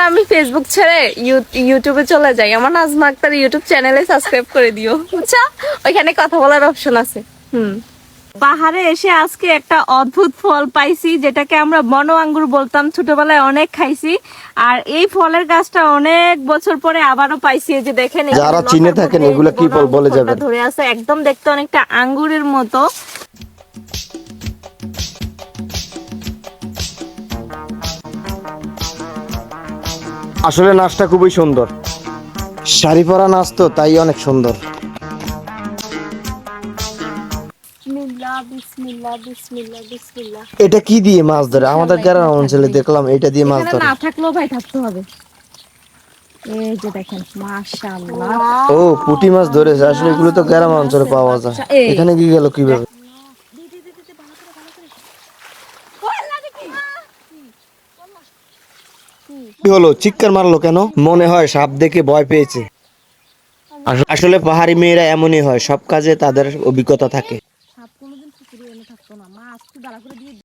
আমি ফেসবুক ছেড়ে ইউটিউবে চলে যাই, আমার নাজমা আক্তার ইউটিউব চ্যানেলে সাবস্ক্রাইব করে দিও, বুঝছো? ওইখানে কথা বলার অপশন আছে। পাহাড়ে এসে আজকে একটা অদ্ভুত ফল পাইছি, যেটাকে আমরা বন আঙ্গুর বলতাম, ছোটবেলায় অনেক খাইছি। আর এই ফলের গাছটা অনেক বছর পরে আবারও পাইছি। এই যে দেখেন, যারা চিনে থাকেন এগুলা কি ফল বলে যাবেন। ধরে আছে, একদম দেখতে অনেকটা আঙ্গুরের মতো। আসলে নাচটা খুবই সুন্দর, শাড়ি পরা নাচ তো, তাই অনেক সুন্দর। এটা কি দিয়ে মাছ ধরে? আমাদের গ্রাম অঞ্চলে দেখলাম এটা দিয়ে মাছ ধরে। না থাকলেও ভাই থাকতে হবে। এই যে দেখেন, মাশাআল্লাহ। ও, পুঁটি মাছ ধরেছে। আসলে এগুলো তো গ্রাম অঞ্চলে পাওয়া যায়, এখানে কি গেল কিভাবে? কি হলো, চিৎকার মারলো কেন? মনে হয় সাপ দেখে ভয় পেয়েছে। আসলে পাহাড়ি মেয়েরা এমনই হয়, সব কাজে তাদের অভিজ্ঞতা থাকে।